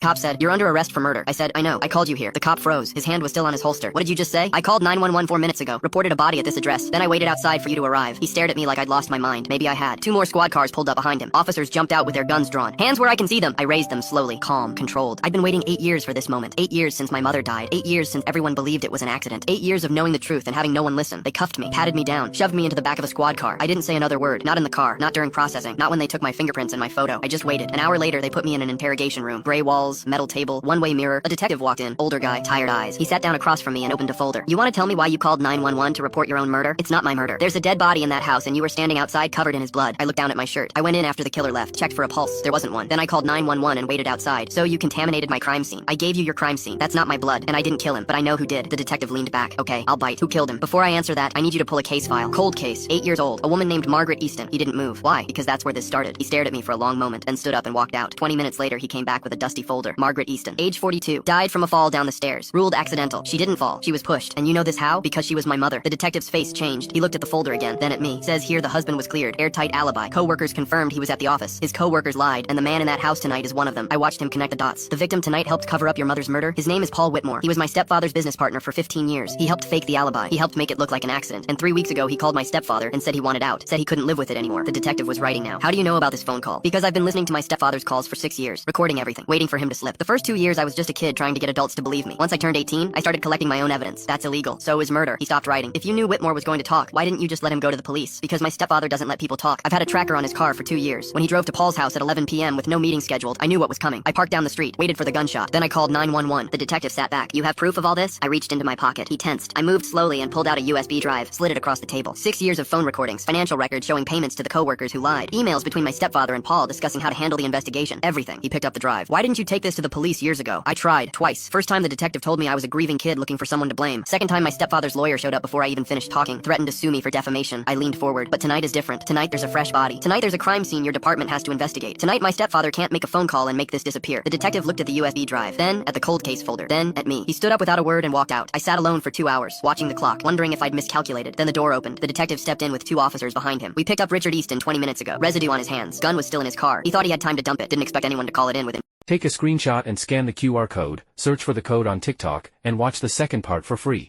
Cop said, "You're under arrest for murder." I said, "I know. I called you here." The cop froze. His hand was still on his holster. "What did you just say?" "I called 911 4 minutes ago. Reported a body at this address. Then I waited outside for you to arrive." He stared at me like I'd lost my mind. Maybe I had. 2 more squad cars pulled up behind him. Officers jumped out with their guns drawn. "Hands where I can see them." I raised them slowly, calm, controlled. I'd been waiting 8 years for this moment. 8 years since my mother died. 8 years since everyone believed it was an accident. 8 years of knowing the truth and having no one listen. They cuffed me, patted me down, shoved me into the back of a squad car. I didn't say another word. Not in the car. Not during processing. Not when they took my fingerprints and my photo. I just waited. An hour later, they put me in an interrogation room. Gray walls, metal table, one-way mirror. A detective walked in. Older guy, tired eyes. He sat down across from me and opened a folder. "You want to tell me why you called 911 to report your own murder?" "It's not my murder. There's a dead body in that house and you were standing outside covered in his blood." I looked down at my shirt. I went in after the killer left. Checked for a pulse. There wasn't one. Then I called 911 and waited outside. "So you contaminated my crime scene." "I gave you your crime scene. That's not my blood. And I didn't kill him. But I know who did." The detective leaned back. "Okay, I'll bite. Who killed him?" "Before I answer that, I need you to pull a case file." "Cold case. 8 years old. A woman named Margaret Easton." He didn't move. "Why?" "Because that's where this started." He stared at me for a long moment, then stood up and walked out. 20 minutes later, he came back with a dusty folder. "Margaret Easton, age 42. Died from a fall down the stairs. Ruled accidental. She didn't fall. She was pushed. And you know this how? Because she was my mother." The detective's face changed. He looked at the folder again, then at me. "Says here the husband was cleared. Airtight alibi. Co-workers confirmed he was at the office. His co-workers lied, and the man in that house tonight is one of them." I watched him connect the dots. "The victim tonight helped cover up your mother's murder. His name is Paul Whitmore. He was my stepfather's business partner for 15 years. He helped fake the alibi. He helped make it look like an accident. And 3 weeks ago, he called my stepfather and said he wanted out. Said he couldn't live with it anymore." The detective was writing now. "How do you know about this phone call?" "Because I've been listening to my stepfather's calls for 6 years, recording everything, waiting for him to slip. The first 2 years I was just a kid trying to get adults to believe me. Once I turned 18, I started collecting my own evidence. That's illegal. So is murder." He stopped writing. "If you knew Whitmore was going to talk, why didn't you just let him go to the police?" "Because my stepfather doesn't let people talk. I've had a tracker on his car for 2 years. When he drove to Paul's house at 11 p.m. with no meeting scheduled, I knew what was coming. I parked down the street, waited for the gunshot. Then I called 911. The detective sat back. "You have proof of all this?" I reached into my pocket. He tensed. I moved slowly and pulled out a USB drive, slid it across the table. 6 years of phone recordings, financial records showing payments to the co-workers who lied, emails between my stepfather and Paul discussing how to handle the investigation. Everything. He picked up the drive. "Why didn't you take this to the police years ago?" "I tried. Twice. First time the detective told me I was a grieving kid looking for someone to blame. Second time my stepfather's lawyer showed up before I even finished talking, threatened to sue me for defamation." I leaned forward. "But tonight is different. Tonight there's a fresh body. Tonight there's a crime scene your department has to investigate. Tonight my stepfather can't make a phone call and make this disappear." The detective looked at the USB drive, then at the cold case folder, then at me. He stood up without a word and walked out. I sat alone for 2 hours, watching the clock, wondering if I'd miscalculated. Then the door opened. The detective stepped in with 2 officers behind him. "We picked up Richard Easton 20 minutes ago. Residue on his hands. Gun was still in his car. He thought he had time to dump it. Didn't expect anyone to call it in with him." Take a screenshot and scan the QR code, search for the code on TikTok, and watch the second part for free.